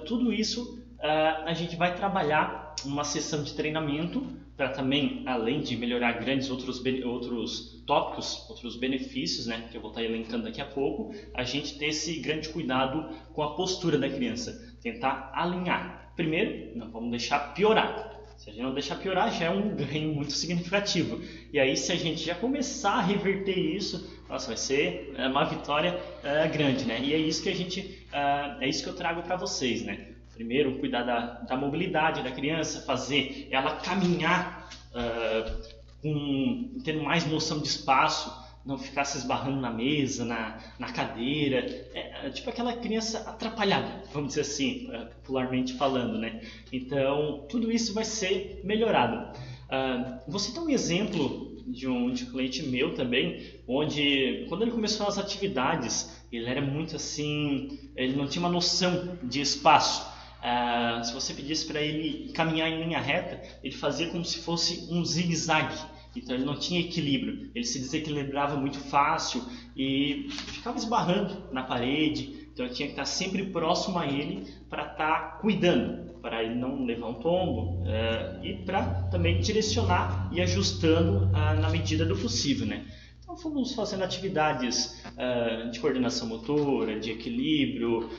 tudo isso a gente vai trabalhar uma sessão de treinamento para também, além de melhorar grandes outros tópicos, outros benefícios, né, que eu vou estar elencando daqui a pouco, a gente ter esse grande cuidado com a postura da criança, tentar alinhar. Primeiro, não vamos deixar piorar. Se a gente não deixar piorar, já é um ganho muito significativo. E aí, se a gente já começar a reverter isso, nossa, vai ser uma vitória grande, né? E é isso que é isso que eu trago para vocês, né? Primeiro, cuidar da mobilidade da criança, fazer ela caminhar tendo mais noção de espaço, não ficar se esbarrando na mesa, na cadeira, tipo aquela criança atrapalhada, vamos dizer assim, popularmente falando, né? Então, tudo isso vai ser melhorado. Vou citar um exemplo de um cliente meu também, onde quando ele começou as atividades, ele era muito assim, ele não tinha uma noção de espaço. Se você pedisse para ele caminhar em linha reta, ele fazia como se fosse um zigue-zague. Então ele não tinha equilíbrio, ele se desequilibrava muito fácil e ficava esbarrando na parede. Então eu tinha que estar sempre próximo a ele para estar cuidando, para ele não levar um tombo e para também direcionar e ajustando na medida do possível, né? Então fomos fazendo atividades de coordenação motora, de equilíbrio,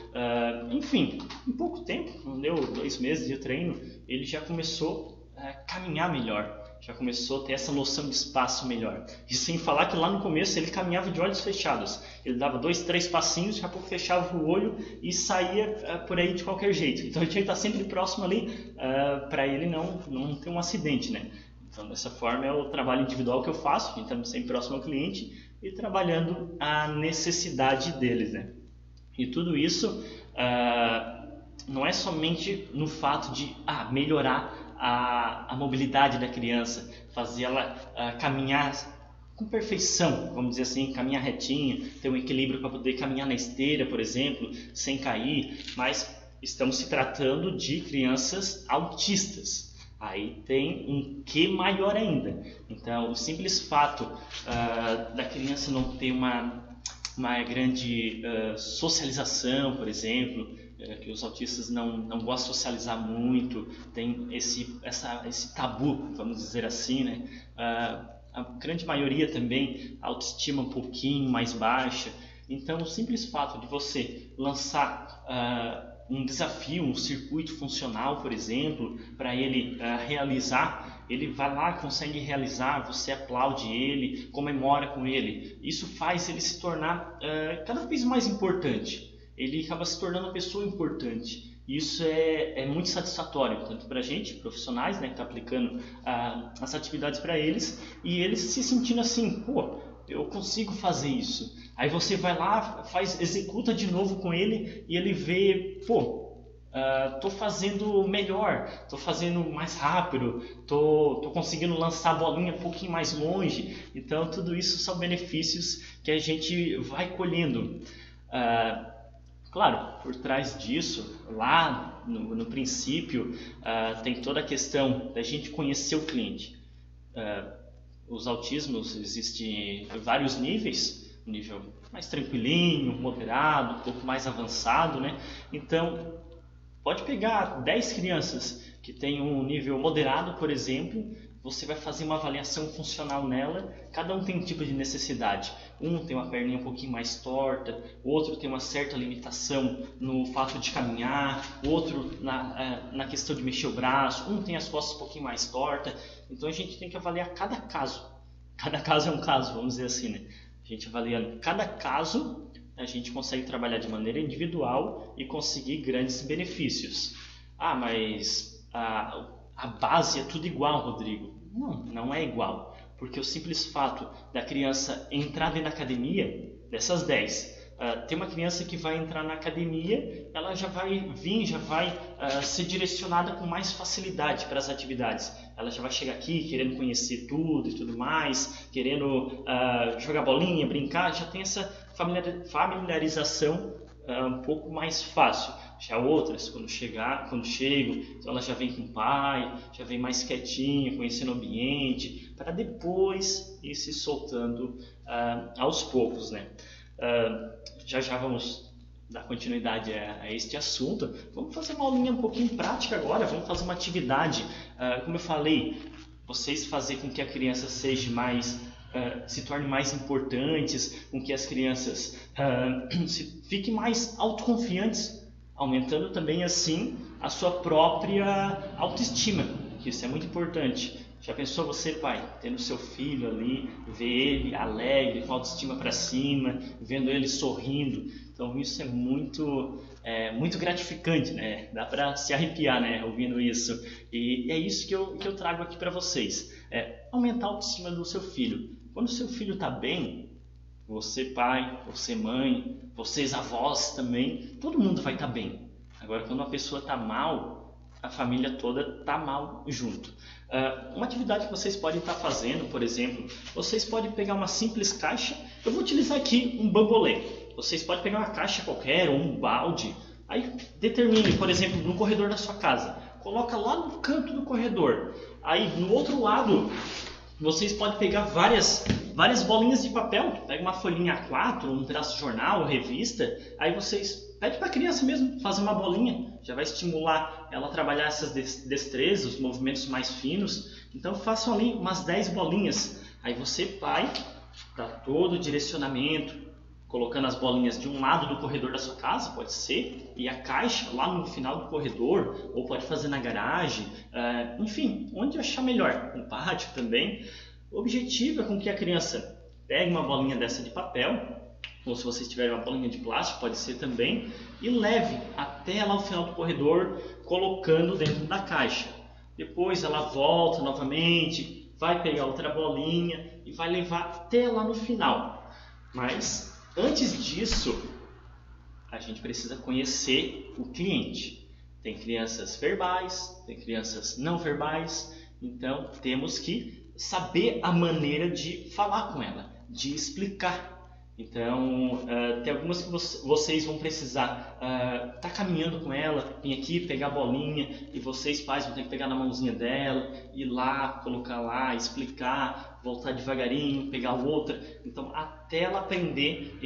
enfim, em pouco tempo, não deu 2 meses de treino, ele já começou a caminhar melhor. Já começou a ter essa noção de espaço melhor. E sem falar que lá no começo ele caminhava de olhos fechados. Ele dava 2, 3 passinhos, daqui a pouco fechava o olho e saía por aí de qualquer jeito. Então ele tinha que estar sempre próximo ali para ele não ter um acidente, né? Então dessa forma é o trabalho individual que eu faço, então sempre próximo ao cliente e trabalhando a necessidade deles, né? E tudo isso não é somente no fato de melhorar a mobilidade da criança, fazer ela caminhar com perfeição, vamos dizer assim, caminhar retinho, ter um equilíbrio para poder caminhar na esteira, por exemplo, sem cair, mas estamos se tratando de crianças autistas. Aí tem um quê maior ainda. Então, o simples fato da criança não ter uma grande socialização, por exemplo, que os autistas não gostam de socializar muito, tem esse tabu, vamos dizer assim, né? A grande maioria também, a autoestima um pouquinho mais baixa. Então, o simples fato de você lançar um desafio, um circuito funcional, por exemplo, para ele realizar, ele vai lá, consegue realizar, você aplaude ele, comemora com ele. Isso faz ele se tornar cada vez mais importante. Ele acaba se tornando uma pessoa importante. Isso é muito satisfatório, tanto para a gente, profissionais, né, que está aplicando as atividades para eles, e eles se sentindo assim, pô, eu consigo fazer isso. Aí você vai lá, executa de novo com ele, e ele vê, pô, tô fazendo melhor, tô fazendo mais rápido, tô conseguindo lançar a bolinha um pouquinho mais longe. Então tudo isso são benefícios que a gente vai colhendo. Claro, por trás disso, lá no princípio, tem toda a questão da gente conhecer o cliente. Os autismos existem vários níveis, um nível mais tranquilinho, moderado, um pouco mais avançado, né? Então, pode pegar 10 crianças que têm um nível moderado, por exemplo, você vai fazer uma avaliação funcional nela, cada um tem um tipo de necessidade. Um tem uma perninha um pouquinho mais torta, o outro tem uma certa limitação no fato de caminhar, o outro na questão de mexer o braço, um tem as costas um pouquinho mais torta. Então a gente tem que avaliar cada caso. Cada caso é um caso, vamos dizer assim, né? A gente avaliando cada caso, a gente consegue trabalhar de maneira individual e conseguir grandes benefícios. Mas a base é tudo igual, Rodrigo. Não é igual. Porque o simples fato da criança entrar dentro da academia, dessas 10, tem uma criança que vai entrar na academia, ela já vai ser direcionada com mais facilidade para as atividades. Ela já vai chegar aqui querendo conhecer tudo e tudo mais, querendo jogar bolinha, brincar, já tem essa familiarização um pouco mais fácil. Já outras, quando chegam, então ela já vem com o pai, já vem mais quietinha, conhecendo o ambiente, para depois ir se soltando aos poucos, né? Já vamos dar continuidade a este assunto, vamos fazer uma aulinha um pouquinho prática agora, vamos fazer uma atividade. Como eu falei, vocês fazer com que a criança seja mais, se torne mais importantes, com que as crianças fiquem mais autoconfiantes, aumentando também assim a sua própria autoestima, que isso é muito importante. Já pensou você, pai, tendo seu filho ali, ver ele alegre, com autoestima para cima, vendo ele sorrindo? Então isso é muito gratificante, né? Dá para se arrepiar, né, ouvindo isso. E é isso que eu trago aqui para vocês. Aumentar a autoestima do seu filho. Quando o seu filho está bem, você pai, você mãe, vocês avós também, todo mundo vai estar bem. Agora, quando uma pessoa está mal, a família toda está mal junto. Uma atividade que vocês podem estar fazendo, por exemplo, vocês podem pegar uma simples caixa. Eu vou utilizar aqui um bambolê. Vocês podem pegar uma caixa qualquer ou um balde. Aí determine, por exemplo, no corredor da sua casa. Coloca lá no canto do corredor. Aí no outro lado, vocês podem pegar várias bolinhas de papel. Pega uma folhinha A4, um pedaço de jornal, revista. Aí vocês pede para a criança mesmo fazer uma bolinha. Já vai estimular ela a trabalhar essas destrezas, os movimentos mais finos. Então façam ali umas 10 bolinhas. Aí você, pai, dá todo o direcionamento, colocando as bolinhas de um lado do corredor da sua casa, pode ser, e a caixa lá no final do corredor, ou pode fazer na garagem, enfim, onde achar melhor, no pátio também. O objetivo é com que a criança pegue uma bolinha dessa de papel, ou se vocês tiverem uma bolinha de plástico, pode ser também, e leve até lá no final do corredor, colocando dentro da caixa. Depois ela volta novamente, vai pegar outra bolinha e vai levar até lá no final. Mas antes disso, a gente precisa conhecer o cliente. Tem crianças verbais, tem crianças não verbais, então temos que saber a maneira de falar com ela, de explicar. Então, tem algumas que vocês vão precisar estar caminhando com ela, vir aqui, pegar a bolinha, e vocês, pais, vão ter que pegar na mãozinha dela, ir lá, colocar lá, explicar, voltar devagarinho, pegar outra. Então, até ela aprender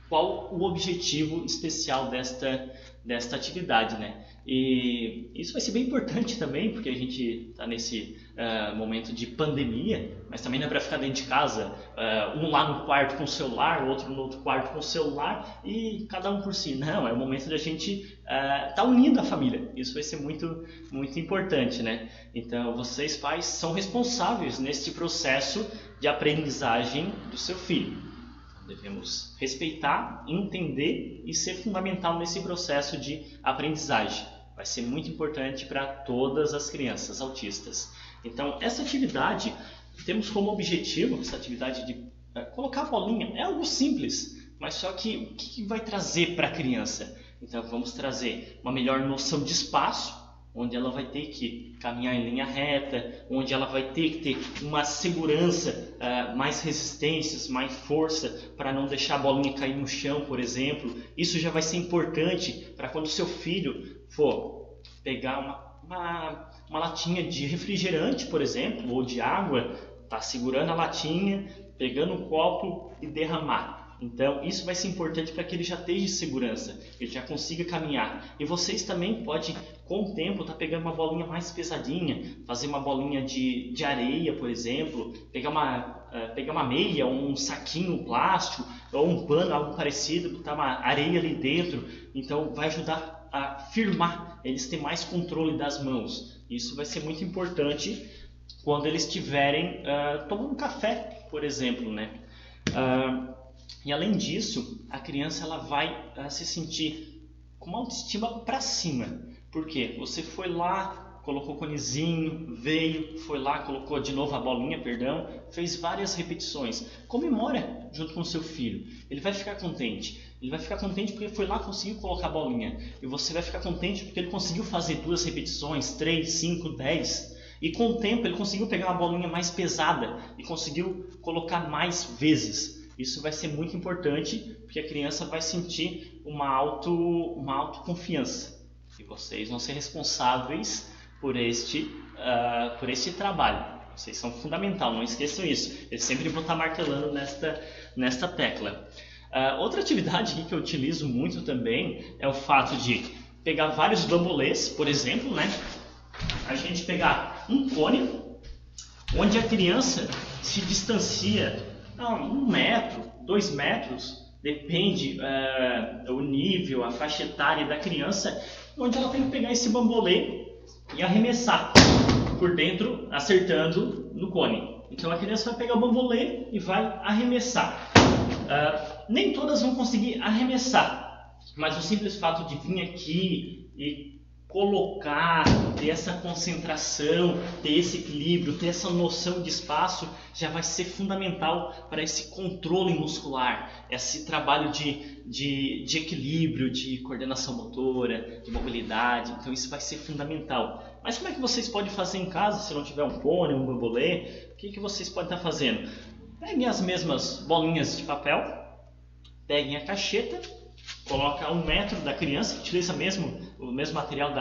qual o objetivo especial desta atividade, né? E isso vai ser bem importante também, porque a gente está nesse momento de pandemia, mas também não é para ficar dentro de casa, um lá no quarto com o celular, o outro no outro quarto com o celular e cada um por si. Não, é o momento da gente estar unindo a família. Isso vai ser muito, muito importante, né? Então, vocês pais são responsáveis nesse processo de aprendizagem do seu filho. Devemos respeitar, entender e ser fundamental nesse processo de aprendizagem. Vai ser muito importante para todas as crianças autistas. Então, essa atividade, temos como objetivo, essa atividade de colocar a bolinha, é algo simples, mas só que o que vai trazer para a criança? Então, vamos trazer uma melhor noção de espaço, onde ela vai ter que caminhar em linha reta, onde ela vai ter que ter uma segurança, mais resistências, mais força, para não deixar a bolinha cair no chão, por exemplo. Isso já vai ser importante para quando o seu filho for pegar uma latinha de refrigerante, por exemplo, ou de água, tá segurando a latinha, pegando um copo e derramar. Então, isso vai ser importante para que ele já esteja em segurança, ele já consiga caminhar. E vocês também podem, com o tempo, estar pegando uma bolinha mais pesadinha, fazer uma bolinha de areia, por exemplo, pegar uma meia, um saquinho plástico, ou um pano, algo parecido, botar uma areia ali dentro. Então, vai ajudar a firmar, eles terem mais controle das mãos. Isso vai ser muito importante quando eles estiverem tomando café, por exemplo, né? E além disso, a criança ela vai se sentir com uma autoestima para cima. Por quê? Você foi lá, colocou o conezinho, veio, foi lá, colocou de novo a bolinha, perdão, fez várias repetições. Comemora junto com o seu filho. Ele vai ficar contente. Ele vai ficar contente porque ele foi lá e conseguiu colocar a bolinha. E você vai ficar contente porque ele conseguiu fazer 2 repetições, 3, 5, 10. E com o tempo ele conseguiu pegar uma bolinha mais pesada e conseguiu colocar mais vezes. Isso vai ser muito importante, porque a criança vai sentir uma autoconfiança. E vocês vão ser responsáveis por este trabalho. Vocês são fundamental, não esqueçam isso. Eu sempre vou estar martelando nesta tecla. Outra atividade aqui que eu utilizo muito também é o fato de pegar vários bambolês, por exemplo, né? A gente pegar um cone, onde a criança se distancia a 1 metro, 2 metros, depende o nível, a faixa etária da criança, onde ela tem que pegar esse bambolê e arremessar por dentro, acertando no cone. Então a criança vai pegar o bambolê e vai arremessar. Nem todas vão conseguir arremessar, mas o simples fato de vir aqui e colocar, ter essa concentração, ter esse equilíbrio, ter essa noção de espaço, já vai ser fundamental para esse controle muscular, esse trabalho de equilíbrio, de coordenação motora, de mobilidade. Então isso vai ser fundamental. Mas como é que vocês podem fazer em casa, se não tiver um cone, um bambolê? O que vocês podem estar fazendo? Peguem as mesmas bolinhas de papel, peguem a cacheta, coloca a 1 metro da criança, utiliza o mesmo material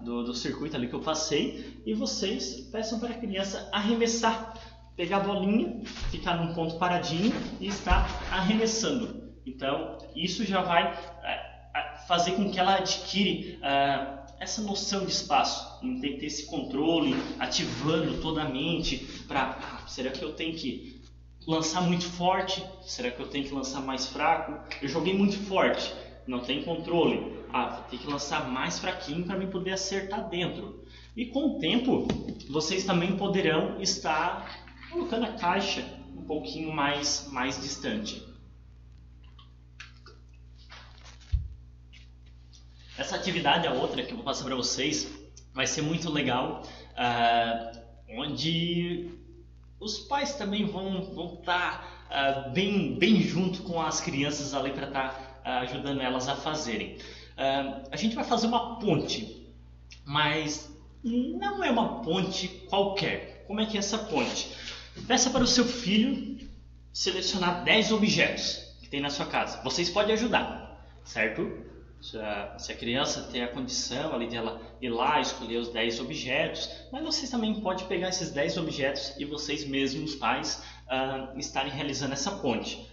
do circuito ali que eu passei, e vocês peçam para a criança arremessar, pegar a bolinha, ficar num ponto paradinho e estar arremessando. Então isso já vai fazer com que ela adquire essa noção de espaço, em ter esse controle, ativando toda a mente para, será que eu tenho que lançar muito forte? Será que eu tenho que lançar mais fraco? Eu joguei muito forte, não tem controle. Vou ter que lançar mais fraquinho para me poder acertar dentro. E com o tempo, vocês também poderão estar colocando a caixa um pouquinho mais distante. Essa atividade, a outra que eu vou passar para vocês, vai ser muito legal, onde os pais também vão estar bem junto com as crianças ali para estar ajudando elas a fazerem. A gente vai fazer uma ponte, mas não é uma ponte qualquer. Como é que é essa ponte? Peça para o seu filho selecionar 10 objetos que tem na sua casa. Vocês podem ajudar, certo? Se a criança tem a condição ali de ela ir lá escolher os 10 objetos, mas vocês também podem pegar esses 10 objetos e vocês mesmos, pais, estarem realizando essa ponte.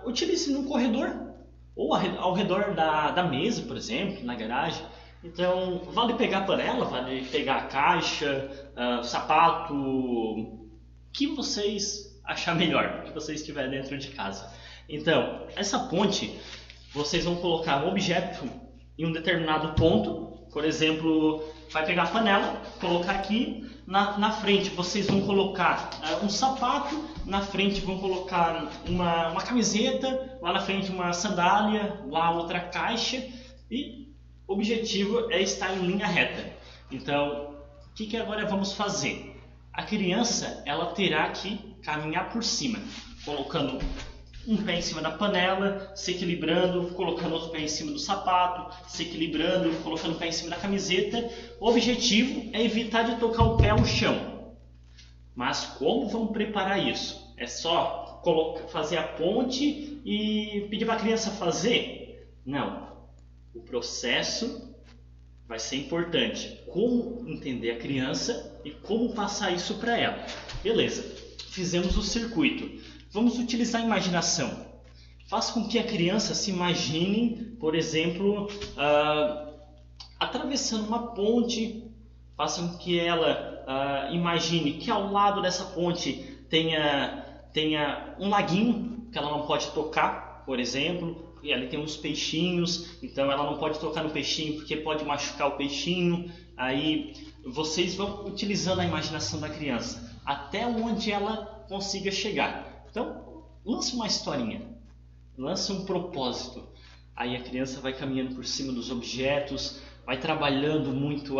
Utilize no corredor ou ao redor da mesa, por exemplo, na garagem. Então, vale pegar a panela, vale pegar a caixa, sapato, o que vocês achar melhor, o que vocês tiverem dentro de casa. Então, essa ponte, vocês vão colocar um objeto em um determinado ponto. Por exemplo, vai pegar a panela, colocar aqui, na frente vocês vão colocar um sapato, na frente vão colocar uma camiseta, lá na frente uma sandália, lá outra caixa, e o objetivo é estar em linha reta. Então, o que agora vamos fazer? A criança, ela terá que caminhar por cima, colocando um pé em cima da panela, se equilibrando, colocando outro pé em cima do sapato, se equilibrando, colocando o pé em cima da camiseta. O objetivo é evitar de tocar o pé ao chão. Mas como vamos preparar isso? É só fazer a ponte e pedir para a criança fazer? Não. O processo vai ser importante. Como entender a criança e como passar isso para ela. Beleza, fizemos o circuito. Vamos utilizar a imaginação. Faça com que a criança se imagine, por exemplo, atravessando uma ponte. Faça com que ela imagine que ao lado dessa ponte tenha um laguinho que ela não pode tocar, por exemplo. E ali tem uns peixinhos, então ela não pode tocar no peixinho porque pode machucar o peixinho. Aí vocês vão utilizando a imaginação da criança até onde ela consiga chegar. Então, lance uma historinha, lance um propósito. Aí a criança vai caminhando por cima dos objetos, vai trabalhando muito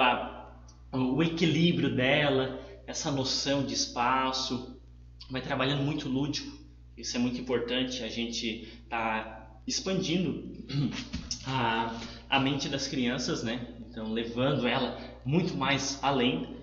o equilíbrio dela, essa noção de espaço, vai trabalhando muito lúdico. Isso é muito importante, a gente está expandindo a mente das crianças, né? Então, levando ela muito mais além.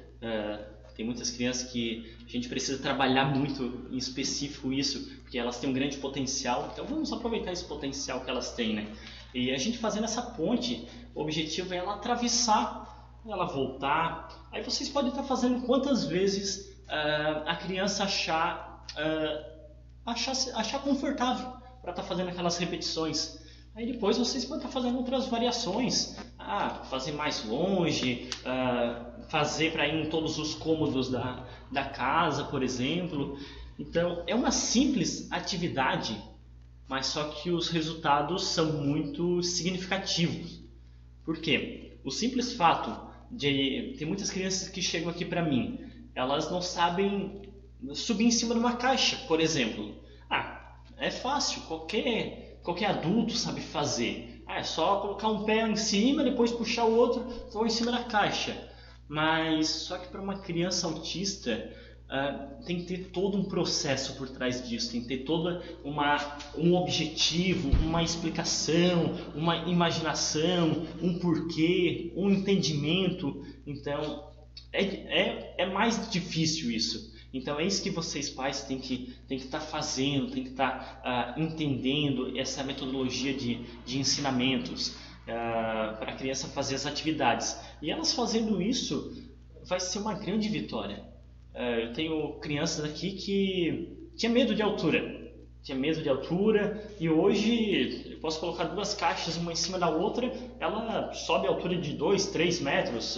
Tem muitas crianças que a gente precisa trabalhar muito em específico isso, porque elas têm um grande potencial. Então vamos aproveitar esse potencial que elas têm, né? E a gente fazendo essa ponte, o objetivo é ela atravessar, ela voltar. Aí vocês podem estar fazendo quantas vezes a criança achar confortável. estar fazendo aquelas repetições. Aí depois vocês podem estar fazendo outras variações, fazer mais longe, fazer para ir em todos os cômodos da casa, por exemplo. Então é uma simples atividade, mas só que os resultados são muito significativos. Por quê? O simples fato de ter muitas crianças que chegam aqui para mim, elas não sabem subir em cima de uma caixa, por exemplo. É fácil, qualquer adulto sabe fazer. É só colocar um pé em cima, depois puxar o outro, vou em cima da caixa. Mas só que para uma criança autista tem que ter todo um processo por trás disso, tem que ter todo um objetivo, uma explicação, uma imaginação, um porquê, um entendimento. Então é mais difícil isso. Então é isso que vocês pais têm que estar fazendo, têm que estar entendendo essa metodologia de ensinamentos para a criança fazer as atividades. E elas fazendo isso vai ser uma grande vitória. Eu tenho crianças aqui que tinha medo de altura. E hoje eu posso colocar duas caixas uma em cima da outra, ela sobe a altura de 2, 3 metros.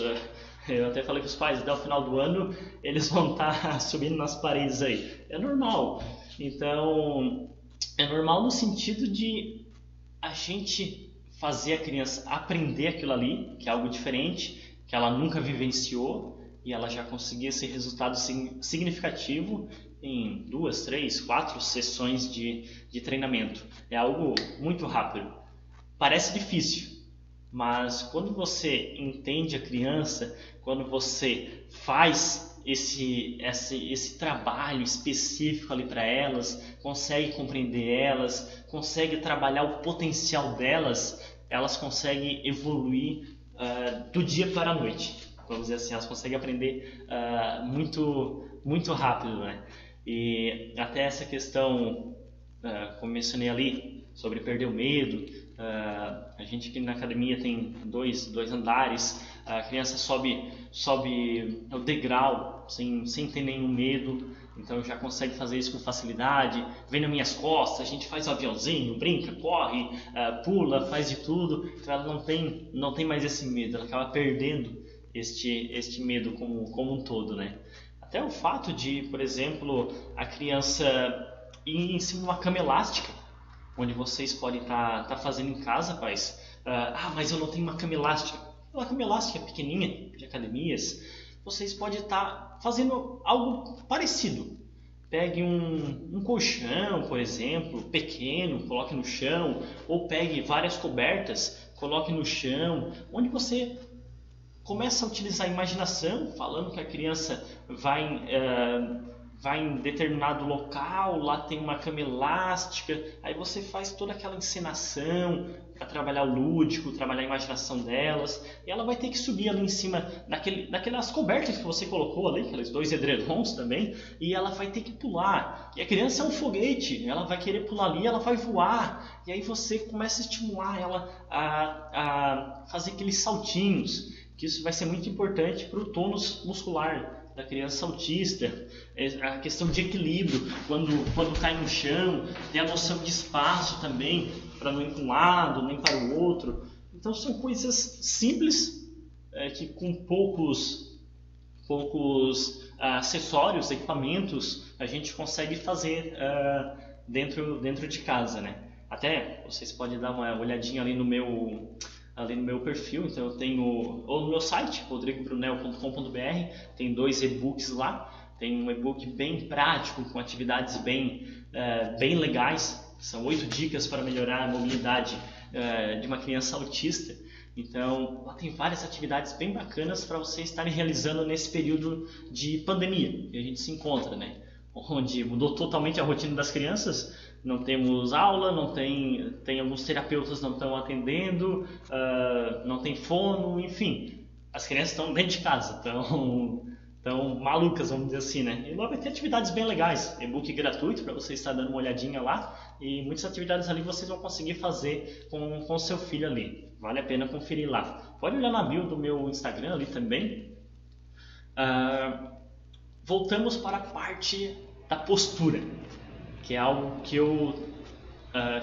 Eu até falei com os pais, até o final do ano eles vão estar subindo nas paredes aí. É normal. Então, é normal no sentido de a gente fazer a criança aprender aquilo ali, que é algo diferente, que ela nunca vivenciou, e ela já conseguir esse resultado significativo em 2, 3, 4 sessões de treinamento. É algo muito rápido. Parece difícil, mas quando você entende a criança, quando você faz esse trabalho específico ali para elas, consegue compreender elas, consegue trabalhar o potencial delas, elas conseguem evoluir do dia para a noite. Vamos dizer assim, elas conseguem aprender muito rápido, né? E até essa questão, como mencionei ali, sobre perder o medo, a gente aqui na academia tem dois andares, a criança sobe o degrau sem ter nenhum medo, então já consegue fazer isso com facilidade, vem nas minhas costas, a gente faz o aviãozinho, brinca, corre, pula, faz de tudo, então ela não tem mais esse medo, ela acaba perdendo este medo como um todo, né? Até o fato de, por exemplo, a criança ir em cima de uma cama elástica, onde vocês podem estar fazendo em casa, pais. Mas eu não tenho uma cama elástica. Uma cama elástica pequenininha, de academias, vocês podem estar fazendo algo parecido. Pegue um colchão, por exemplo, pequeno, coloque no chão, ou pegue várias cobertas, coloque no chão, onde você começa a utilizar a imaginação, falando que a criança vai em determinado local, lá tem uma cama elástica, aí você faz toda aquela encenação para trabalhar o lúdico, trabalhar a imaginação delas, e ela vai ter que subir ali em cima daquelas cobertas que você colocou ali, aqueles 2 edredons também, e ela vai ter que pular. E a criança é um foguete, ela vai querer pular ali, ela vai voar, e aí você começa a estimular ela a fazer aqueles saltinhos, que isso vai ser muito importante para o tônus muscular da criança autista, a questão de equilíbrio, quando cai no chão, tem a noção de espaço também, para não ir para um lado, nem para o outro. Então são coisas simples, que com poucos acessórios, equipamentos, a gente consegue fazer dentro de casa, né? Até vocês podem dar uma olhadinha ali no meu perfil, então eu tenho, ou no meu site, rodrigobrunel.com.br, tem 2 e-books lá, tem um e-book bem prático, com atividades bem legais, são 8 dicas para melhorar a mobilidade de uma criança autista. Então, lá tem várias atividades bem bacanas para vocês estarem realizando nesse período de pandemia que a gente se encontra, né? Onde mudou totalmente a rotina das crianças, não temos aula, tem alguns terapeutas não estão atendendo, não tem fono, enfim, as crianças estão dentro de casa, estão malucas, vamos dizer assim, né? E lá vai ter atividades bem legais, e-book gratuito para você estar dando uma olhadinha lá, e muitas atividades ali vocês vão conseguir fazer com o seu filho ali, vale a pena conferir lá. Pode olhar na bio do meu Instagram ali também. Voltamos para a parte da postura, que é algo que eu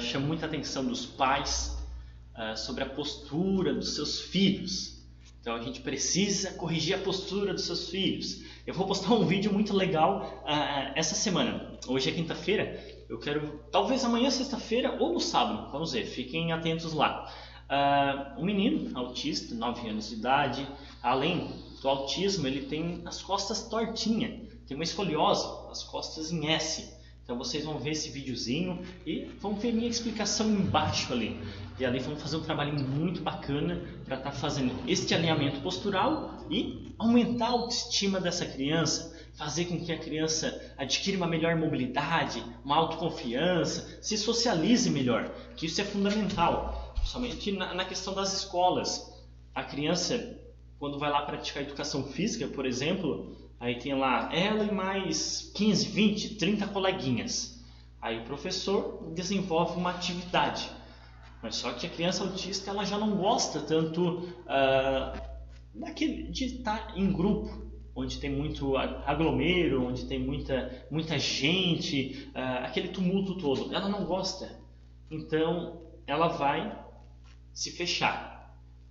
chama muita atenção dos pais sobre a postura dos seus filhos. Então a gente precisa corrigir a postura dos seus filhos. Eu vou postar um vídeo muito legal essa semana. Hoje é quinta-feira. Eu quero, talvez amanhã, sexta-feira ou no sábado. Vamos ver, fiquem atentos lá. Um menino autista, 9 anos de idade. Além do autismo, ele tem as costas tortinhas. Tem uma escoliose, as costas em S. Então vocês vão ver esse videozinho e vão ver minha explicação embaixo ali. E ali vamos fazer um trabalho muito bacana para estar fazendo este alinhamento postural e aumentar a autoestima dessa criança, fazer com que a criança adquira uma melhor mobilidade, uma autoconfiança, se socialize melhor, que isso é fundamental, somente na questão das escolas. A criança, quando vai lá praticar educação física, por exemplo, aí tem lá ela e mais 15, 20, 30 coleguinhas. Aí o professor desenvolve uma atividade. Mas só que a criança autista ela já não gosta tanto de estar em grupo, onde tem muito aglomero, onde tem muita gente, aquele tumulto todo. Ela não gosta. Então ela vai se fechar.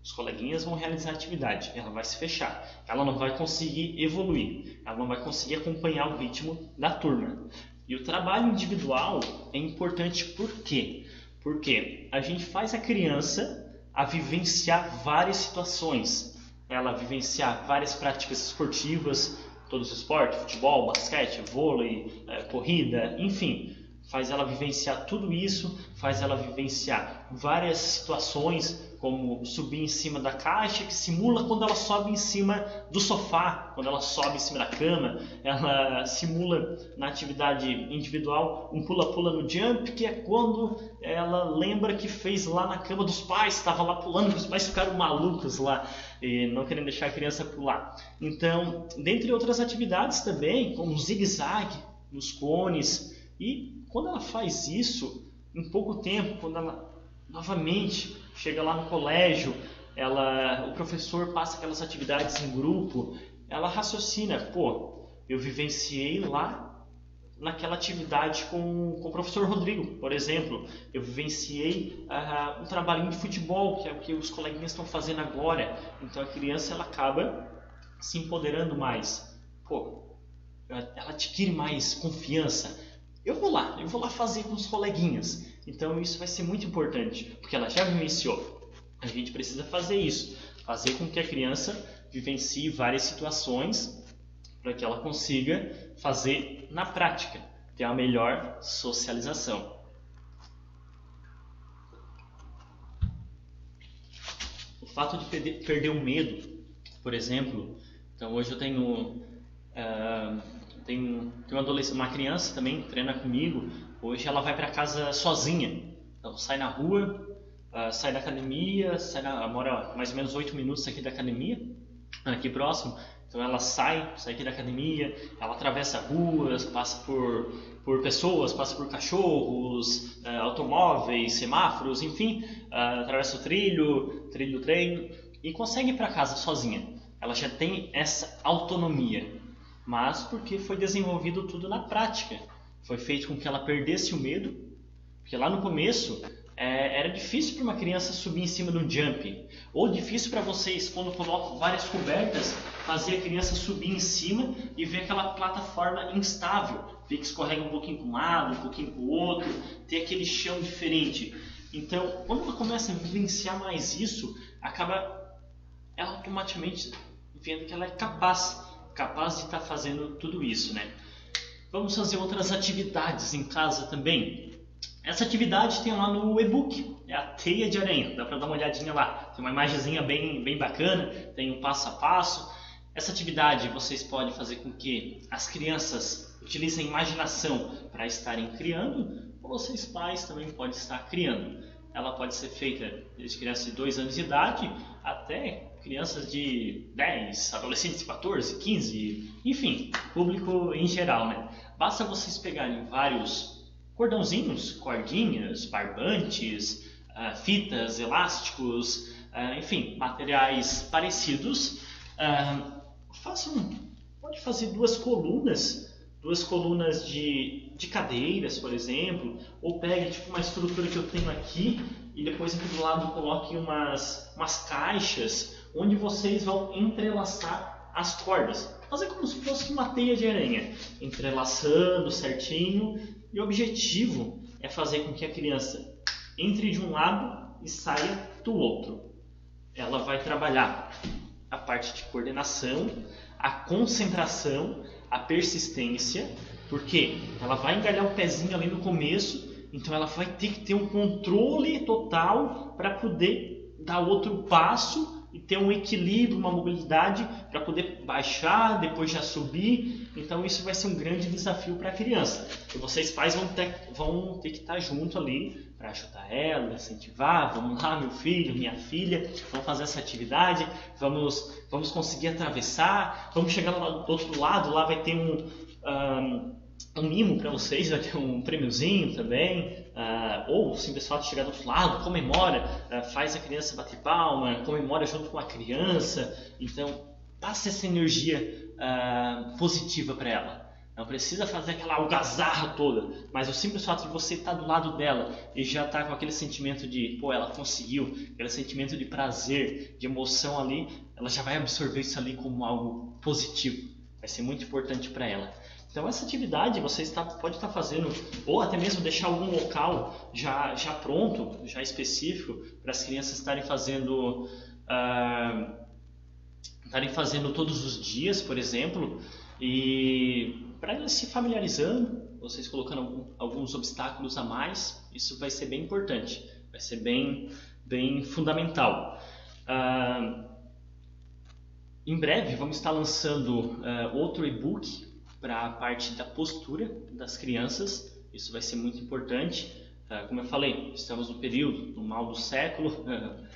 Os coleguinhas vão realizar a atividade, ela vai se fechar, ela não vai conseguir evoluir, ela não vai conseguir acompanhar o ritmo da turma. E o trabalho individual é importante por quê? Porque a gente faz a criança a vivenciar várias situações, ela vivenciar várias práticas esportivas, todos os esportes, futebol, basquete, vôlei, corrida, enfim. Faz ela vivenciar tudo isso, faz ela vivenciar várias situações, como subir em cima da caixa, que simula quando ela sobe em cima do sofá, quando ela sobe em cima da cama. Ela simula na atividade individual um pula-pula no jump, que é quando ela lembra que fez lá na cama dos pais, estava lá pulando, os pais ficaram malucos lá, e não querendo deixar a criança pular. Então, dentre outras atividades também, como zigue-zague, nos cones, e quando ela faz isso, em pouco tempo, quando ela novamente chega lá no colégio, o professor passa aquelas atividades em grupo, ela raciocina, eu vivenciei lá naquela atividade com o professor Rodrigo, por exemplo, eu vivenciei um trabalhinho de futebol, que é o que os coleguinhas estão fazendo agora. Então a criança ela acaba se empoderando mais, ela adquire mais confiança. Eu vou lá fazer com os coleguinhas. Então isso vai ser muito importante, porque ela já vivenciou. A gente precisa fazer isso, fazer com que a criança vivencie várias situações para que ela consiga fazer na prática, ter a melhor socialização. O fato de perder o medo, por exemplo, então hoje eu tenho uma criança também que treina comigo. Hoje ela vai para casa sozinha, então sai na rua, sai da academia, mora mais ou menos 8 minutos aqui da academia, aqui próximo. Então ela sai aqui da academia, ela atravessa ruas, passa por pessoas, passa por cachorros, automóveis, semáforos, enfim, atravessa o trilho do trem e consegue ir para casa sozinha. Ela já tem essa autonomia, mas porque foi desenvolvido tudo na prática. Foi feito com que ela perdesse o medo, porque lá no começo era difícil para uma criança subir em cima de um jump, ou difícil para vocês, quando colocam várias cobertas, fazer a criança subir em cima e ver aquela plataforma instável, ver que escorrega um pouquinho para um lado, um pouquinho para o outro, ter aquele chão diferente. Então, quando ela começa a vivenciar mais isso, acaba ela automaticamente vendo que ela é capaz de estar fazendo tudo isso, né? Vamos fazer outras atividades em casa também. Essa atividade tem lá no e-book, é a teia de aranha, dá para dar uma olhadinha lá. Tem uma imagenzinha bem bacana, tem um passo a passo. Essa atividade vocês podem fazer com que as crianças utilizem a imaginação para estarem criando, ou vocês pais também podem estar criando. Ela pode ser feita desde crianças de 2 anos de idade até crianças de 10, adolescentes de 14, 15, enfim, público em geral, né? Basta vocês pegarem vários cordãozinhos, cordinhas, barbantes, fitas, elásticos, enfim, materiais parecidos. Pode fazer 2 colunas duas colunas de cadeiras, por exemplo, ou pegue tipo uma estrutura que eu tenho aqui e depois aqui do lado coloque umas caixas onde vocês vão entrelaçar as cordas. Fazer como se fosse uma teia de aranha, entrelaçando certinho, e o objetivo é fazer com que a criança entre de um lado e saia do outro. Ela vai trabalhar a parte de coordenação, a concentração, a persistência, porque ela vai engalhar o pezinho ali no começo, então ela vai ter que ter um controle total para poder dar outro passo e ter um equilíbrio, uma mobilidade para poder baixar, depois já subir. Então isso vai ser um grande desafio para a criança. E vocês pais vão ter que estar junto ali para ajudar ela, incentivar. Vamos lá, meu filho, minha filha, vamos fazer essa atividade, vamos conseguir atravessar, vamos chegar lá do outro lado, lá vai ter um mimo para vocês, vai ter um prêmiozinho também, ou simples fato de chegar do outro lado, comemora, faz a criança bater palma, comemora junto com a criança. Então passa essa energia positiva para ela. Não precisa fazer aquela algazarra toda, mas o simples fato de você estar do lado dela e já estar com aquele sentimento de, pô, ela conseguiu, aquele sentimento de prazer, de emoção ali, ela já vai absorver isso ali como algo positivo. Vai ser muito importante para ela. Então essa atividade você pode estar fazendo, ou até mesmo deixar algum local já pronto, já específico, para as crianças estarem fazendo todos os dias, por exemplo, e para elas se familiarizando, vocês colocando alguns obstáculos a mais, isso vai ser bem importante, vai ser bem fundamental. Em breve vamos estar lançando outro e-book para a parte da postura das crianças. Isso vai ser muito importante. Como eu falei, estamos no período, no mal do século,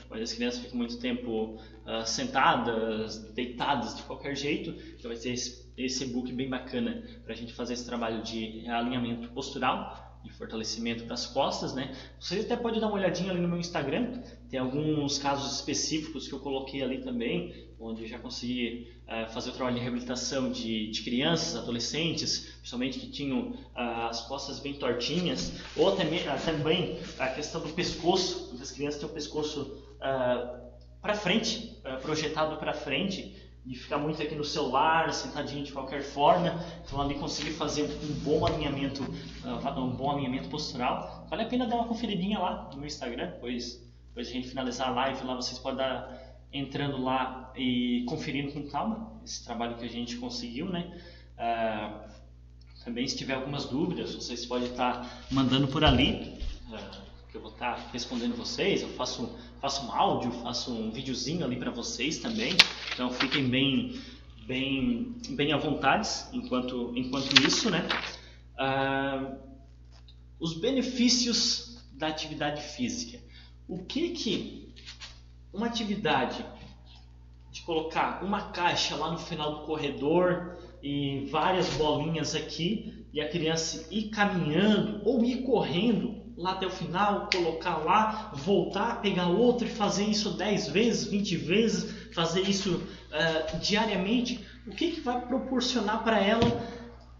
onde as crianças ficam muito tempo sentadas, deitadas de qualquer jeito. Então vai ter esse e-book bem bacana para a gente fazer esse trabalho de alinhamento postural, de fortalecimento das costas, né? Você até pode dar uma olhadinha ali no meu Instagram, tem alguns casos específicos que eu coloquei ali também, onde eu já consegui fazer o trabalho de reabilitação de crianças, adolescentes, principalmente que tinham as costas bem tortinhas, ou até também a questão do pescoço, muitas crianças têm o pescoço para frente, projetado para frente, de ficar muito aqui no celular, sentadinho de qualquer forma. Então ali conseguir fazer um bom alinhamento postural. Vale a pena dar uma conferidinha lá no meu Instagram, depois a gente finalizar a live, lá vocês podem estar entrando lá e conferindo com calma esse trabalho que a gente conseguiu, né? Também se tiver algumas dúvidas, vocês podem estar mandando por ali, que eu vou estar respondendo vocês. Eu faço um áudio, faço um videozinho ali para vocês também, então fiquem bem à vontade enquanto isso, né? Os benefícios da atividade física. O que uma atividade de colocar uma caixa lá no final do corredor e várias bolinhas aqui e a criança ir caminhando ou ir correndo lá até o final, colocar lá, voltar, pegar outro e fazer isso 10 vezes, 20 vezes, fazer isso diariamente, o que vai proporcionar para ela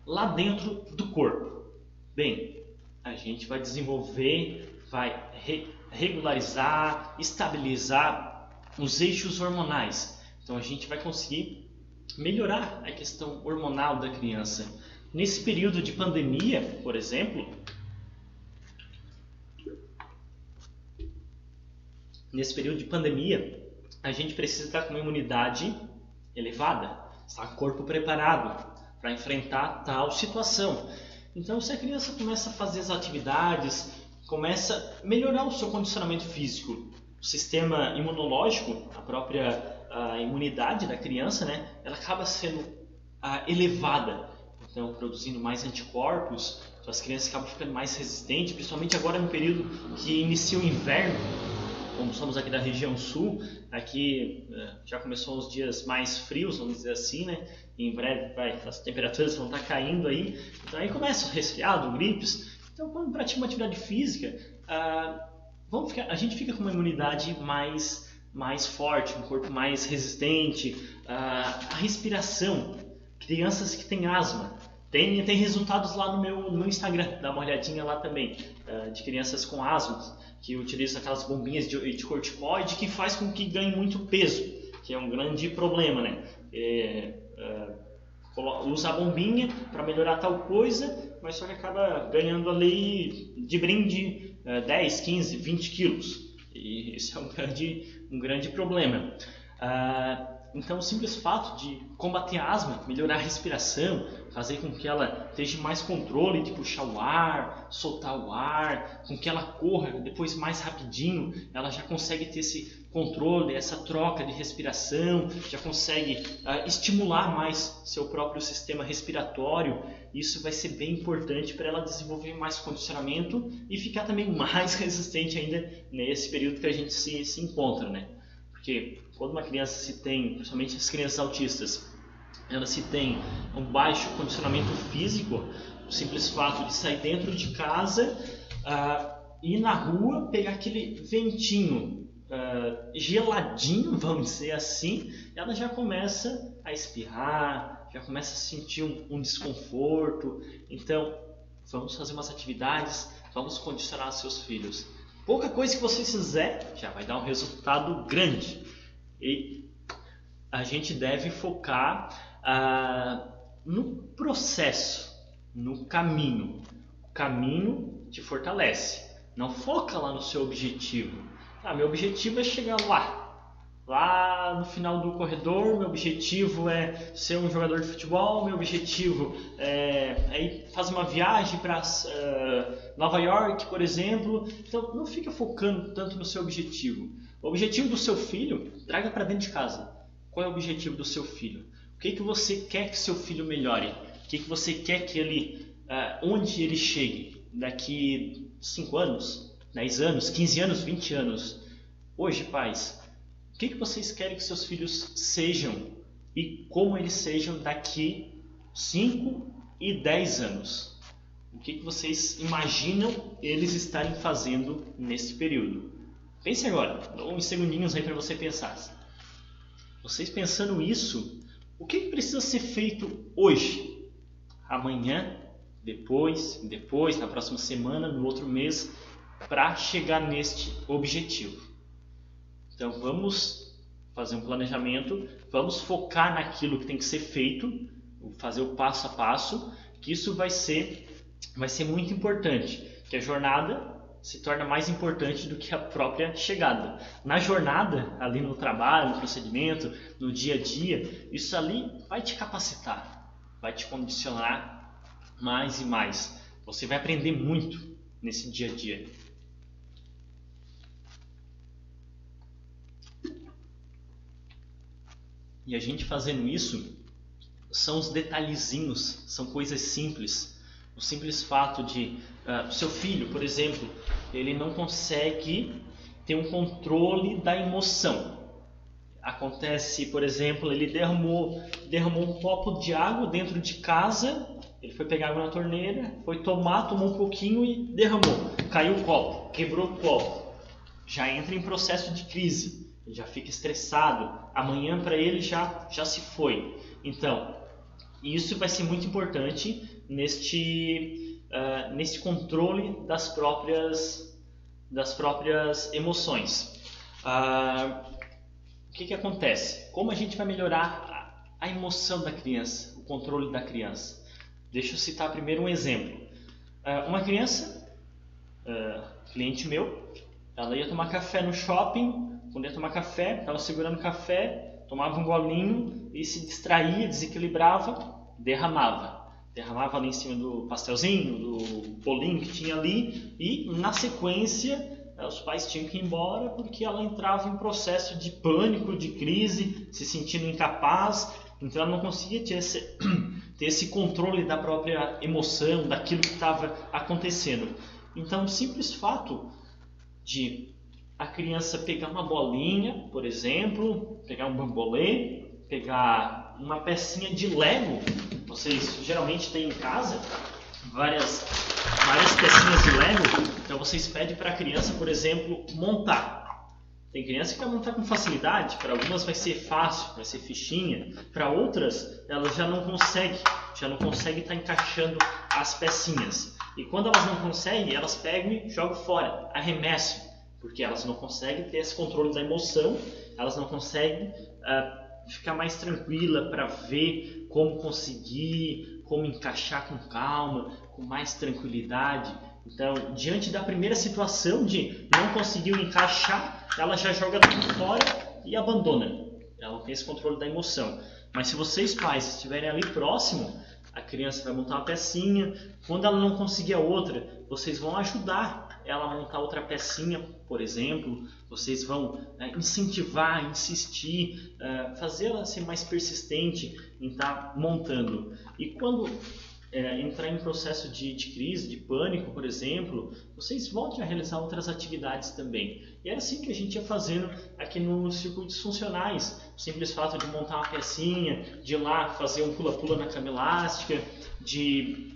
lá dentro do corpo? Bem, a gente vai desenvolver, vai regularizar, estabilizar os eixos hormonais. Então a gente vai conseguir melhorar a questão hormonal da criança. Nesse período de pandemia, por exemplo, a gente precisa estar com uma imunidade elevada, estar com o corpo preparado para enfrentar tal situação. Então, se a criança começa a fazer as atividades, começa a melhorar o seu condicionamento físico, o sistema imunológico, a própria imunidade da criança, né, ela acaba sendo elevada, então produzindo mais anticorpos. Então as crianças acabam ficando mais resistentes, principalmente agora no período que inicia o inverno. Como somos aqui da região sul, aqui já começou os dias mais frios, vamos dizer assim, né? E em breve as temperaturas vão estar caindo aí, então aí começa o resfriado, gripes. Então quando pratica uma atividade física, a gente fica com uma imunidade mais forte, um corpo mais resistente, a respiração. Crianças que têm asma, Tem resultados lá no meu Instagram, dá uma olhadinha lá também, de crianças com asma, que utilizam aquelas bombinhas de corticoide que faz com que ganhe muito peso, que é um grande problema, né? Usa a bombinha para melhorar tal coisa, mas só que acaba ganhando ali de brinde 10, 15, 20 quilos. E isso é um grande problema. Então, o simples fato de combater a asma, melhorar a respiração, fazer com que ela esteja mais controle de puxar o ar, soltar o ar, com que ela corra depois mais rapidinho, ela já consegue ter esse controle, essa troca de respiração, já consegue estimular mais seu próprio sistema respiratório. Isso vai ser bem importante para ela desenvolver mais condicionamento e ficar também mais resistente ainda nesse período que a gente se encontra, né? Porque quando uma criança se tem, principalmente as crianças autistas, ela se tem um baixo condicionamento físico, o simples fato de sair dentro de casa, ir na rua, pegar aquele ventinho geladinho, vamos dizer assim, ela já começa a espirrar, já começa a sentir um desconforto. Então, vamos fazer umas atividades, vamos condicionar seus filhos. Pouca coisa que você fizer já vai dar um resultado grande. E a gente deve focar no processo, no caminho. O caminho te fortalece. Não foca lá no seu objetivo. Meu objetivo é chegar lá no final do corredor. Meu objetivo é ser um jogador de futebol. Meu objetivo é ir fazer uma viagem para Nova York, por exemplo. Então, não fica focando tanto no seu objetivo. O objetivo do seu filho, traga para dentro de casa. Qual é o objetivo do seu filho? O que você quer que seu filho melhore? O que você quer que ele, onde ele chegue? Daqui 5 anos, 10 anos, 15 anos, 20 anos. Hoje, pais, o que vocês querem que seus filhos sejam e como eles sejam daqui 5 e 10 anos? O que vocês imaginam eles estarem fazendo nesse período? Pense agora, dou uns segundinhos aí para você pensar. Vocês pensando isso, o que precisa ser feito hoje, amanhã, depois, na próxima semana, no outro mês, para chegar neste objetivo? Então vamos fazer um planejamento, vamos focar naquilo que tem que ser feito, fazer o passo a passo, que isso vai ser muito importante, que a jornada se torna mais importante do que a própria chegada. Na jornada, ali no trabalho, no procedimento, no dia a dia, isso ali vai te capacitar, vai te condicionar mais e mais. Você vai aprender muito nesse dia a dia. E a gente fazendo isso, são os detalhezinhos, são coisas simples. O simples fato de seu filho, por exemplo, ele não consegue ter um controle da emoção. Acontece, por exemplo, ele derramou um copo de água dentro de casa, ele foi pegar água na torneira, foi tomou um pouquinho e derramou. Caiu o copo, quebrou o copo. Já entra em processo de crise, ele já fica estressado. Amanhã para ele já se foi. Então, isso vai ser muito importante nesse controle das próprias emoções. O que acontece? Como a gente vai melhorar a emoção da criança, o controle da criança? Deixa eu citar primeiro um exemplo. Uma criança, cliente meu, ela ia tomar café no shopping. Quando ia tomar café, estava segurando o café, tomava um golinho e se distraía, desequilibrava, derramava ali em cima do pastelzinho, do bolinho que tinha ali, e na sequência os pais tinham que ir embora porque ela entrava em processo de pânico, de crise, se sentindo incapaz. Então ela não conseguia ter esse controle da própria emoção, daquilo que estava acontecendo. Então o simples fato de a criança pegar uma bolinha, por exemplo, pegar um bambolê, pegar uma pecinha de Lego. Vocês geralmente têm em casa várias pecinhas de Lego. Então vocês pedem para a criança, por exemplo, montar. Tem criança que vai montar com facilidade. Para algumas vai ser fácil, vai ser fichinha. Para outras, elas já não já não conseguem estar encaixando as pecinhas. E quando elas não conseguem, elas pegam e jogam fora, arremessam, porque elas não conseguem ter esse controle da emoção, elas não conseguem ficar mais tranquila para ver como conseguir, como encaixar com calma, com mais tranquilidade. Então, diante da primeira situação de não conseguiu encaixar, ela já joga tudo fora e abandona. Ela não tem esse controle da emoção. Mas se vocês pais estiverem ali próximo, a criança vai montar uma pecinha. Quando ela não conseguir a outra, vocês vão ajudar ela a montar outra pecinha, por exemplo. Vocês vão incentivar, insistir, fazer ela ser mais persistente em estar montando. E quando entrar em processo de crise, de pânico, por exemplo, vocês voltem a realizar outras atividades também. E era assim que a gente ia fazendo aqui nos circuitos funcionais. O simples fato de montar uma pecinha, de ir lá fazer um pula-pula na cama elástica, de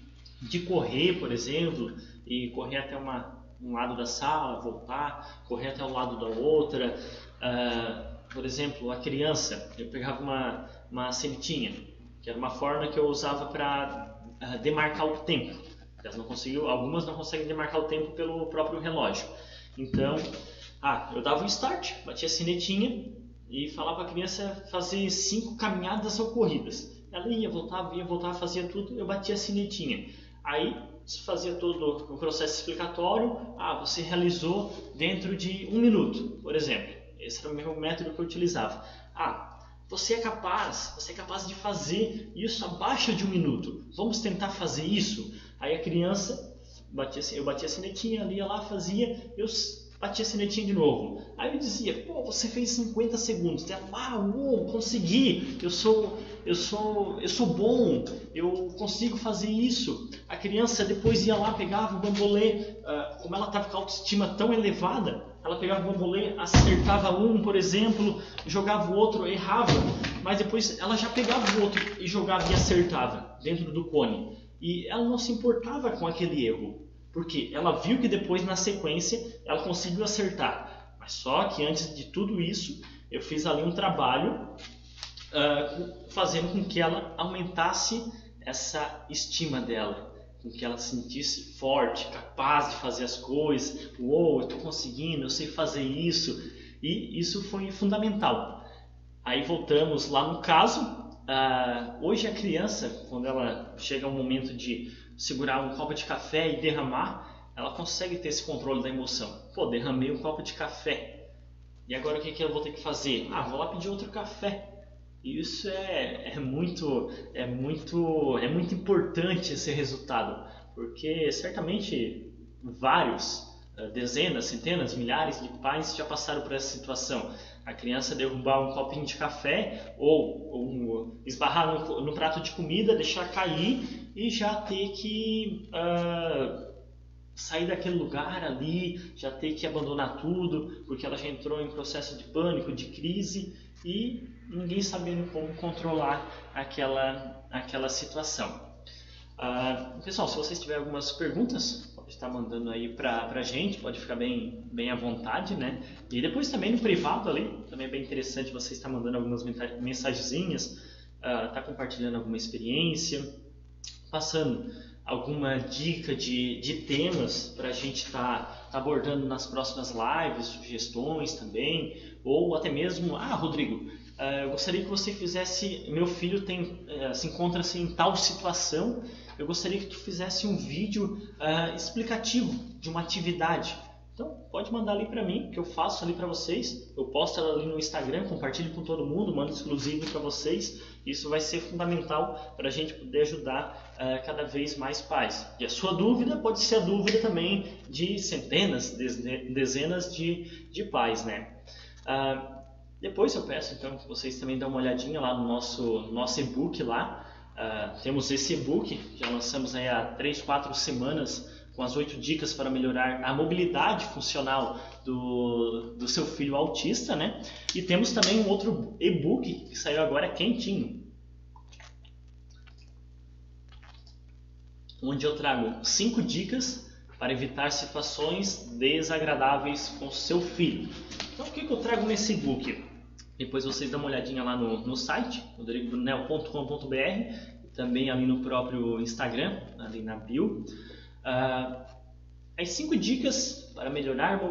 correr, por exemplo, e correr até um lado da sala, voltar, correr até o lado da outra. Por exemplo, a criança, eu pegava uma senetinha, que era uma forma que eu usava para demarcar o tempo. Algumas não conseguem demarcar o tempo pelo próprio relógio. Então, eu dava um start, batia a sinetinha e falava para a criança fazer 5 caminhadas ou corridas. Ela ia, voltava, fazia tudo, eu batia a sinetinha. Aí, fazia todo o processo explicatório. Você realizou dentro de 1 minuto, por exemplo. Esse era o meu método que eu utilizava. Você é capaz de fazer isso abaixo de 1 minuto. Vamos tentar fazer isso? Aí a criança, eu batia a sinetinha, ela ia lá, fazia, eu batia a sinetinha de novo. Aí eu dizia, você fez 50 segundos. Ela, consegui, eu sou bom, eu consigo fazer isso. A criança depois ia lá, pegava o bambolê, como ela estava com a autoestima tão elevada, ela pegava o bambolê, acertava um, por exemplo, jogava o outro, errava, mas depois ela já pegava o outro e jogava e acertava dentro do cone. E ela não se importava com aquele erro, porque ela viu que depois, na sequência, ela conseguiu acertar. Mas só que antes de tudo isso, eu fiz ali um trabalho fazendo com que ela aumentasse essa estima dela, com que ela se sentisse forte, capaz de fazer as coisas. Eu estou conseguindo, eu sei fazer isso. E isso foi fundamental. Aí voltamos lá no caso. Hoje a criança, quando ela chega ao momento de segurar um copo de café e derramar, ela consegue ter esse controle da emoção. Derramei um copo de café. E agora o que eu vou ter que fazer? Vou lá pedir outro café. Isso é muito importante, esse resultado, porque certamente dezenas, centenas, milhares de pais já passaram por essa situação. A criança derrubar um copinho de café ou esbarrar no prato de comida, deixar cair e já ter que sair daquele lugar ali, já ter que abandonar tudo, porque ela já entrou em processo de pânico, de crise, e ninguém sabendo como controlar aquela situação. Pessoal, se vocês tiverem algumas perguntas, pode estar mandando aí pra gente, pode ficar bem à vontade, né? E depois também no privado ali, também é bem interessante você estar mandando algumas mensagenzinhas, tá compartilhando alguma experiência, passando alguma dica de temas para a gente estar abordando nas próximas lives, sugestões também, ou até mesmo, Rodrigo, eu gostaria que você fizesse, meu filho se encontra-se em tal situação, eu gostaria que tu fizesse um vídeo explicativo de uma atividade. Então, pode mandar ali para mim, que eu faço ali para vocês. Eu posto ela ali no Instagram, compartilho com todo mundo, mando exclusivo para vocês. Isso vai ser fundamental para a gente poder ajudar cada vez mais pais. E a sua dúvida pode ser a dúvida também de centenas, dezenas de pais, né? Depois eu peço então que vocês também dêem uma olhadinha lá no nosso e-book lá. Temos esse e-book, já lançamos aí há 3, 4 semanas, com as 8 dicas para melhorar a mobilidade funcional do seu filho autista, né? E temos também um outro e-book que saiu agora quentinho, onde eu trago 5 dicas para evitar situações desagradáveis com seu filho. Então, o que eu trago nesse e-book? Depois vocês dão uma olhadinha lá no site, rodrigobrunel.com.br. também ali no próprio Instagram, ali na bio. As 5 dicas para melhorar,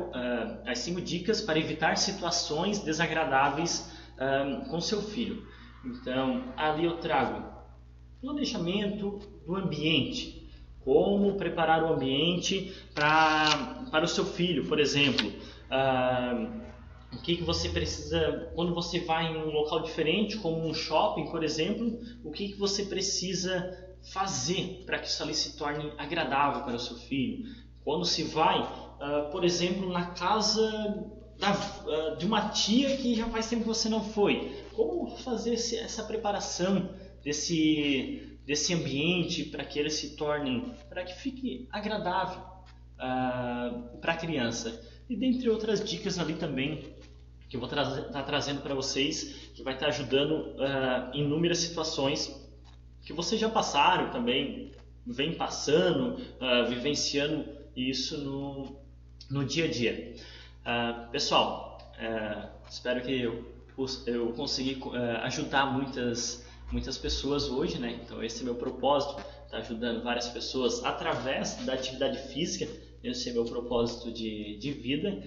as 5 dicas para evitar situações desagradáveis com seu filho. Então, ali eu trago planejamento do ambiente, como preparar o ambiente para o seu filho, por exemplo. O que você precisa, quando você vai em um local diferente, como um shopping, por exemplo, o que você precisa fazer para que isso ali se torne agradável para o seu filho. Quando se vai, por exemplo, na casa de uma tia que já faz tempo que você não foi, como fazer essa preparação desse ambiente para que ele se torne, para que fique agradável para a criança. E dentre outras dicas ali também, que eu vou estar trazendo para vocês, que vai estar ajudando em inúmeras situações que vocês já passaram também, vem passando, vivenciando isso no dia a dia. Pessoal, espero que eu consegui ajudar muitas pessoas hoje, né? Então esse é meu propósito, estar ajudando várias pessoas através da atividade física. Esse é meu propósito de vida.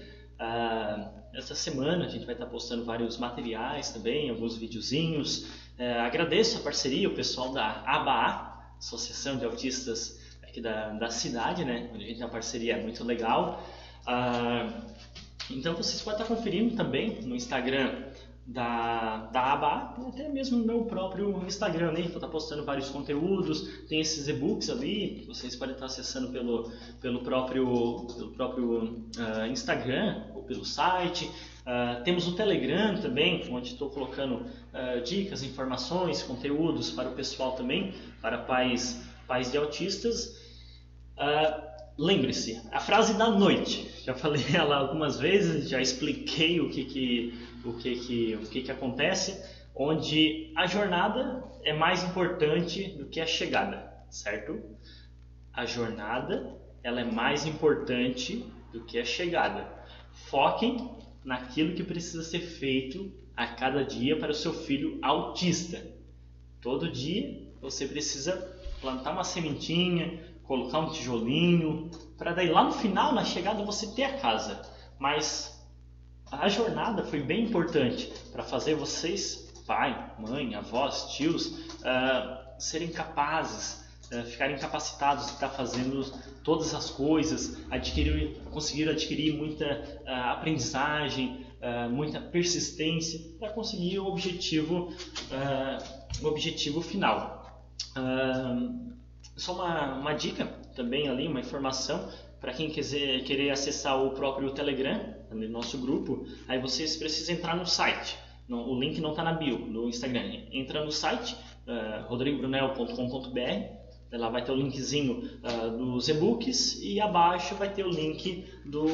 Essa semana a gente vai estar postando vários materiais também, alguns videozinhos. Agradeço a parceria, o pessoal da ABA, Associação de Autistas aqui da cidade, né? Onde a gente tem uma parceria muito legal. Então vocês podem estar conferindo também no Instagram da ABA, até mesmo no meu próprio Instagram, né? Vou estar postando vários conteúdos, tem esses e-books ali, vocês podem estar acessando pelo próprio Instagram ou pelo site. Temos o Telegram também, onde estou colocando dicas, informações, conteúdos para o pessoal também, para pais de autistas. Lembre-se, a frase da noite, já falei ela algumas vezes, já expliquei o que acontece, onde a jornada é mais importante do que a chegada, certo? A jornada, ela é mais importante do que a chegada. Foquem naquilo que precisa ser feito a cada dia para o seu filho autista. Todo dia você precisa plantar uma sementinha, colocar um tijolinho, para daí lá no final, na chegada, você ter a casa. Mas a jornada foi bem importante para fazer vocês, pai, mãe, avós, tios, serem capazes, ficarem capacitados de estar fazendo todas as coisas, conseguiram adquirir muita aprendizagem, muita persistência para conseguir o objetivo final. Só uma dica também ali, uma informação para quem querer acessar o próprio Telegram, no nosso grupo. Aí vocês precisam entrar no site, o link não está na bio do Instagram. Entra no site rodrigobrunel.com.br, lá vai ter o linkzinho dos e-books e abaixo vai ter o link do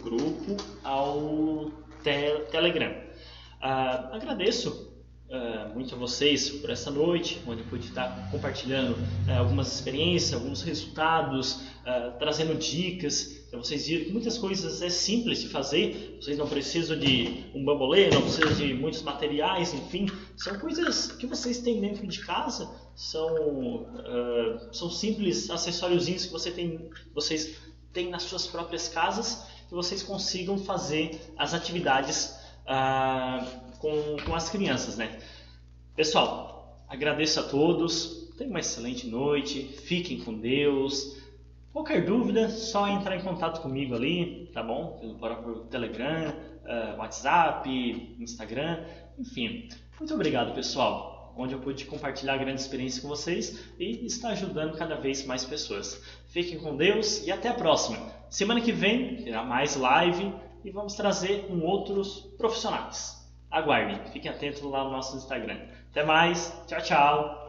grupo ao Telegram. Agradeço muito a vocês por essa noite, onde eu pude estar compartilhando algumas experiências, alguns resultados, trazendo dicas para vocês verem que muitas coisas é simples de fazer. Vocês não precisam de um bambolê, não precisam de muitos materiais, enfim, são coisas que vocês têm dentro de casa, são simples acessóriozinhos que vocês têm nas suas próprias casas, que vocês consigam fazer as atividades com as crianças, né? Pessoal, agradeço a todos, tenham uma excelente noite, fiquem com Deus. Qualquer dúvida, só entrar em contato comigo ali, tá bom? Pelo próprio Telegram, WhatsApp, Instagram, enfim. Muito obrigado, pessoal, onde eu pude compartilhar grande experiência com vocês e estar ajudando cada vez mais pessoas. Fiquem com Deus e até a próxima. Semana que vem terá mais live e vamos trazer com outros profissionais. Aguardem, fiquem atentos lá no nosso Instagram. Até mais, tchau, tchau!